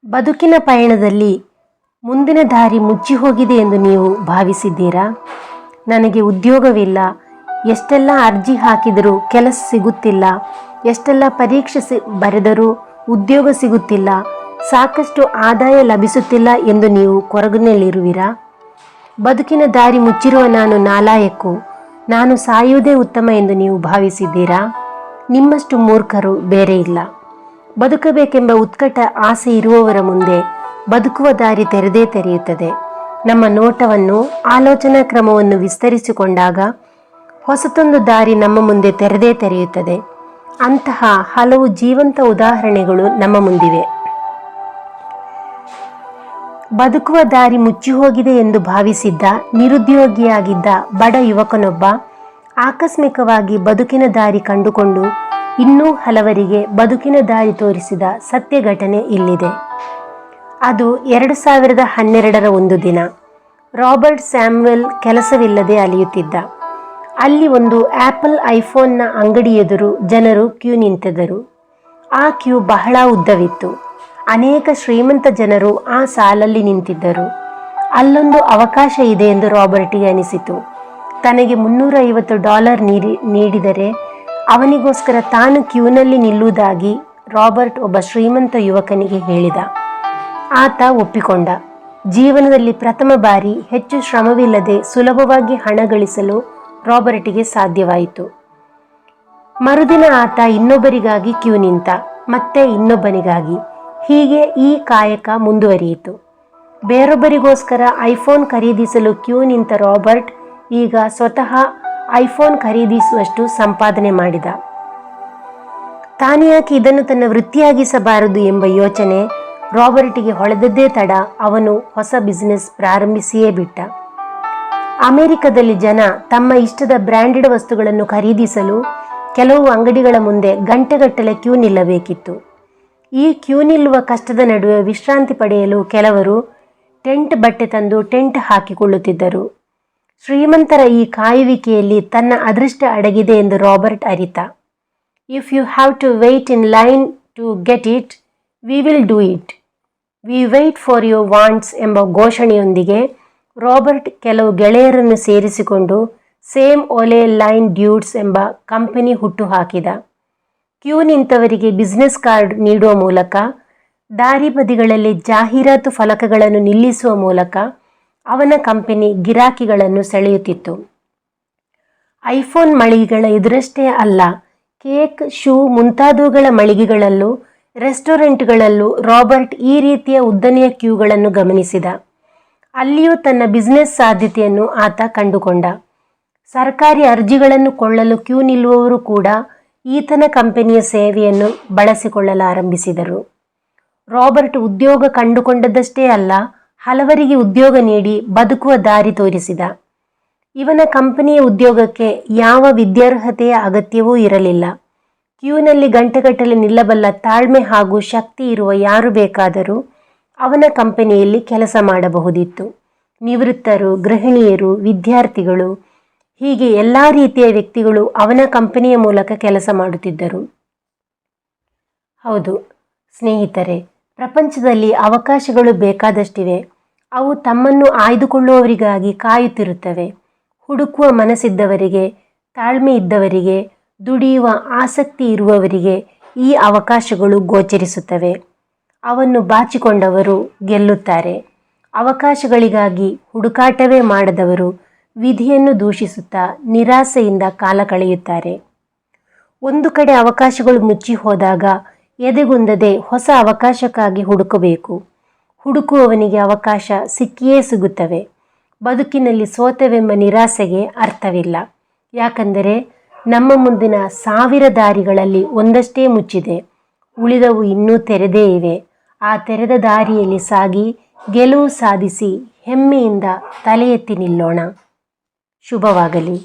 ಬದುಕಿನ ಪಯಣದಲ್ಲಿ ಮುಂದಿನ ದಾರಿ ಮುಚ್ಚಿ ಹೋಗಿದೆ ಎಂದು ನೀವು ಭಾವಿಸಿದ್ದೀರಾ? ನನಗೆ ಉದ್ಯೋಗವಿಲ್ಲ, ಎಷ್ಟೆಲ್ಲ ಅರ್ಜಿ ಹಾಕಿದರೂ ಕೆಲಸ ಸಿಗುತ್ತಿಲ್ಲ, ಎಷ್ಟೆಲ್ಲ ಪರೀಕ್ಷೆ ಬರೆದರೂ ಉದ್ಯೋಗ ಸಿಗುತ್ತಿಲ್ಲ, ಸಾಕಷ್ಟು ಆದಾಯ ಲಭಿಸುತ್ತಿಲ್ಲ ಎಂದು ನೀವು ಕೊರಗಿನಲ್ಲಿರುವಿರಾ? ಬದುಕಿನ ದಾರಿ ಮುಚ್ಚಿರುವ ನಾನು ನಾಲಾಯಕ್ಕು, ನಾನು ಸಾಯುವುದೇ ಉತ್ತಮ ಎಂದು ನೀವು ಭಾವಿಸಿದ್ದೀರಾ? ನಿಮ್ಮಷ್ಟು ಮೂರ್ಖರು ಬೇರೆ ಇಲ್ಲ. ಬದುಕಬೇಕೆಂಬ ಉತ್ಕಟ ಆಸೆ ಇರುವವರ ಮುಂದೆ ಬದುಕುವ ದಾರಿ ತೆರೆದೇ ತೆರೆಯುತ್ತದೆ. ನಮ್ಮ ನೋಟವನ್ನು, ಆಲೋಚನಾ ಕ್ರಮವನ್ನು ವಿಸ್ತರಿಸಿಕೊಂಡಾಗ ಹೊಸತೊಂದು ದಾರಿ ನಮ್ಮ ಮುಂದೆ ತೆರೆದೇ ತೆರೆಯುತ್ತದೆ. ಅಂತಹ ಹಲವು ಜೀವಂತ ಉದಾಹರಣೆಗಳು ನಮ್ಮ ಮುಂದಿವೆ. ಬದುಕುವ ದಾರಿ ಮುಚ್ಚಿ ಹೋಗಿದೆ ಎಂದು ಭಾವಿಸಿದ್ದ ನಿರುದ್ಯೋಗಿಯಾಗಿದ್ದ ಬಡ ಯುವಕನೊಬ್ಬ ಆಕಸ್ಮಿಕವಾಗಿ ಬದುಕಿನ ದಾರಿ ಕಂಡುಕೊಂಡು ಇನ್ನೂ ಹಲವರಿಗೆ ಬದುಕಿನ ದಾರಿ ತೋರಿಸಿದ ಸತ್ಯ ಘಟನೆ ಇಲ್ಲಿದೆ. ಅದು 2012ರ ಒಂದು ದಿನ. Robert Samuel ಕೆಲಸವಿಲ್ಲದೆ ಅಲೆಯುತ್ತಿದ್ದ. ಅಲ್ಲಿ ಒಂದು ಆಪಲ್ ಐಫೋನ್ನ ಅಂಗಡಿ ಎದುರು ಜನರು ಕ್ಯೂ ನಿಂತಿದ್ದರು. ಆ ಕ್ಯೂ ಬಹಳ ಉದ್ದವಿತ್ತು. ಅನೇಕ ಶ್ರೀಮಂತ ಜನರು ಆ ಸಾಲಲ್ಲಿ ನಿಂತಿದ್ದರು. ಅಲ್ಲೊಂದು ಅವಕಾಶ ಇದೆ ಎಂದು ರಾಬರ್ಟಿಗೆ ಅನಿಸಿತು. ತನಗೆ $350 ನೀಡಿದರೆ ಅವನಿಗೋಸ್ಕರ ತಾನು ಕ್ಯೂನಲ್ಲಿ ನಿಲ್ಲುವುದಾಗಿ ರಾಬರ್ಟ್ ಒಬ್ಬ ಶ್ರೀಮಂತ ಯುವಕನಿಗೆ ಹೇಳಿದ. ಆತ ಒಪ್ಪಿಕೊಂಡ. ಜೀವನದಲ್ಲಿ ಪ್ರಥಮ ಬಾರಿ ಹೆಚ್ಚು ಶ್ರಮವಿಲ್ಲದೆ ಸುಲಭವಾಗಿ ಹಣ ಗಳಿಸಲು ರಾಬರ್ಟಿಗೆ ಸಾಧ್ಯವಾಯಿತು. ಮರುದಿನ ಆತ ಇನ್ನೊಬ್ಬರಿಗಾಗಿ ಕ್ಯೂ ನಿಂತ, ಮತ್ತೆ ಇನ್ನೊಬ್ಬನಿಗಾಗಿ. ಹೀಗೆ ಈ ಕಾಯಕ ಮುಂದುವರಿಯಿತು. ಬೇರೊಬ್ಬರಿಗೋಸ್ಕರ ಐಫೋನ್ ಖರೀದಿಸಲು ಕ್ಯೂ ನಿಂತ ರಾಬರ್ಟ್ ಈಗ ಸ್ವತಃ ಐಫೋನ್ ಖರೀದಿಸುವಷ್ಟು ಸಂಪಾದನೆ ಮಾಡಿದ. ತಾನ್ಯಾಕೆ ಇದನ್ನು ತನ್ನ ವೃತ್ತಿಯಾಗಿಸಬಾರದು ಎಂಬ ಯೋಚನೆ ರಾಬರ್ಟಿಗೆ ಹೊಳೆದದ್ದೇ ತಡ. ಅವನು ಹೊಸ ಬಿಸಿನೆಸ್ ಪ್ರಾರಂಭಿಸಿಯೇ ಬಿಟ್ಟ. ಅಮೆರಿಕದಲ್ಲಿ ಜನ ತಮ್ಮ ಇಷ್ಟದ ಬ್ರ್ಯಾಂಡೆಡ್ ವಸ್ತುಗಳನ್ನು ಖರೀದಿಸಲು ಕೆಲವು ಅಂಗಡಿಗಳ ಮುಂದೆ ಗಂಟೆಗಟ್ಟಲೆ ಕ್ಯೂ ನಿಲ್ಲಬೇಕಿತ್ತು. ಈ ಕ್ಯೂ ನಿಲ್ಲುವ ಕಷ್ಟದ ನಡುವೆ ವಿಶ್ರಾಂತಿ ಪಡೆಯಲು ಕೆಲವರು ಟೆಂಟ್ ಬಟ್ಟೆ ತಂದು ಟೆಂಟ್ ಹಾಕಿಕೊಳ್ಳುತ್ತಿದ್ದರು. ಶ್ರೀಮಂತರ ಈ ಕಾಯುವಿಕೆಯಲ್ಲಿ ತನ್ನ ಅದೃಷ್ಟ ಅಡಗಿದೆ ಎಂದು ರಾಬರ್ಟ್ ಅರಿತ. If you have to wait in line to get it, we will do it. We wait for your wants ಎಂಬ ಘೋಷಣೆಯೊಂದಿಗೆ ರಾಬರ್ಟ್ ಕೆಲವು ಗೆಳೆಯರನ್ನು ಸೇರಿಸಿಕೊಂಡು ಸೇಮ್ ಓಲೆ ಲೈನ್ ಡ್ಯೂಡ್ಸ್ ಎಂಬ ಕಂಪನಿ ಹುಟ್ಟು ಹಾಕಿದ. ಕ್ಯೂ ನಿಂತವರಿಗೆ ಬಿಸಿನೆಸ್ ಕಾರ್ಡ್ ನೀಡುವ ಮೂಲಕ, ದಾರಿ ಬದಿಗಳಲ್ಲಿ ಜಾಹೀರಾತು ಫಲಕಗಳನ್ನು ನಿಲ್ಲಿಸುವ ಮೂಲಕ ಅವನ ಕಂಪನಿ ಗಿರಾಕಿಗಳನ್ನು ಸೆಳೆಯುತ್ತಿತ್ತು. ಐಫೋನ್ ಮಳಿಗೆಗಳ ಎದುರಷ್ಟೇ ಅಲ್ಲ, ಕೇಕ್, ಶೂ ಮುಂತಾದವುಗಳ ಮಳಿಗೆಗಳಲ್ಲೂ ರೆಸ್ಟೋರೆಂಟ್ಗಳಲ್ಲೂ ರಾಬರ್ಟ್ ಈ ರೀತಿಯ ಉದ್ದನೆಯ ಕ್ಯೂಗಳನ್ನು ಗಮನಿಸಿದ. ಅಲ್ಲಿಯೂ ತನ್ನ ಬಿಸಿನೆಸ್ ಸಾಧ್ಯತೆಯನ್ನು ಆತ ಕಂಡುಕೊಂಡ. ಸರ್ಕಾರಿ ಅರ್ಜಿಗಳನ್ನು ಕೊಳ್ಳಲು ಕ್ಯೂ ನಿಲ್ಲುವವರು ಕೂಡ ಈತನ ಕಂಪನಿಯ ಸೇವೆಯನ್ನು ಬಳಸಿಕೊಳ್ಳಲಾರಂಭಿಸಿದರು. ರಾಬರ್ಟ್ ಉದ್ಯೋಗ ಕಂಡುಕೊಂಡದ್ದಷ್ಟೇ ಅಲ್ಲ, ಹಲವರಿಗೆ ಉದ್ಯೋಗ ನೀಡಿ ಬದುಕುವ ದಾರಿ ತೋರಿಸಿದ. ಇವನ ಕಂಪನಿಯ ಉದ್ಯೋಗಕ್ಕೆ ಯಾವ ವಿದ್ಯಾರ್ಹತೆಯ ಅಗತ್ಯವೂ ಇರಲಿಲ್ಲ. ಕ್ಯೂನಲ್ಲಿ ಗಂಟೆಗಟ್ಟಲೆ ನಿಲ್ಲಬಲ್ಲ ತಾಳ್ಮೆ ಹಾಗೂ ಶಕ್ತಿ ಇರುವ ಯಾರು ಬೇಕಾದರೂ ಅವನ ಕಂಪನಿಯಲ್ಲಿ ಕೆಲಸ ಮಾಡಬಹುದಿತ್ತು. ನಿವೃತ್ತರು, ಗೃಹಿಣಿಯರು, ವಿದ್ಯಾರ್ಥಿಗಳು, ಹೀಗೆ ಎಲ್ಲ ರೀತಿಯ ವ್ಯಕ್ತಿಗಳು ಅವನ ಕಂಪನಿಯ ಮೂಲಕ ಕೆಲಸ ಮಾಡುತ್ತಿದ್ದರು. ಹೌದು ಸ್ನೇಹಿತರೆ, ಪ್ರಪಂಚದಲ್ಲಿ ಅವಕಾಶಗಳು ಬೇಕಾದಷ್ಟಿವೆ. ಅವು ತಮ್ಮನ್ನು ಆಯ್ದುಕೊಳ್ಳುವವರಿಗಾಗಿ ಕಾಯುತ್ತಿರುತ್ತವೆ. ಹುಡುಕುವ ಮನಸ್ಸಿದ್ದವರಿಗೆ, ತಾಳ್ಮೆ ಇದ್ದವರಿಗೆ, ದುಡಿಯುವ ಆಸಕ್ತಿ ಇರುವವರಿಗೆ ಈ ಅವಕಾಶಗಳು ಗೋಚರಿಸುತ್ತವೆ. ಅವನ್ನು ಬಾಚಿಕೊಂಡವರು ಗೆಲ್ಲುತ್ತಾರೆ. ಅವಕಾಶಗಳಿಗಾಗಿ ಹುಡುಕಾಟವೇ ಮಾಡದವರು ವಿಧಿಯನ್ನು ದೂಷಿಸುತ್ತಾ ನಿರಾಸೆಯಿಂದ ಕಾಲ ಕಳೆಯುತ್ತಾರೆ. ಒಂದು ಕಡೆ ಅವಕಾಶಗಳು ಮುಚ್ಚಿ ಹೋದಾಗ ಎದೆಗುಂದದೆ ಹೊಸ ಅವಕಾಶಕ್ಕಾಗಿ ಹುಡುಕಬೇಕು. ಹುಡುಕುವವನಿಗೆ ಅವಕಾಶ ಸಿಕ್ಕಿಯೇ ಸಿಗುತ್ತವೆ. ಬದುಕಿನಲ್ಲಿ ಸೋತವೆಂಬ ನಿರಾಸೆಗೆ ಅರ್ಥವಿಲ್ಲ. ಯಾಕಂದರೆ ನಮ್ಮ ಮುಂದಿನ 1000 ದಾರಿಗಳಲ್ಲಿ ಒಂದಷ್ಟೇ ಮುಚ್ಚಿದೆ, ಉಳಿದವು ಇನ್ನೂ ತೆರೆದೇ ಇವೆ. ಆ ತೆರೆದ ದಾರಿಯಲ್ಲಿ ಸಾಗಿ ಗೆಲುವು ಸಾಧಿಸಿ ಹೆಮ್ಮೆಯಿಂದ ತಲೆ ಎತ್ತಿ ನಿಲ್ಲೋಣ. ಶುಭವಾಗಲಿ.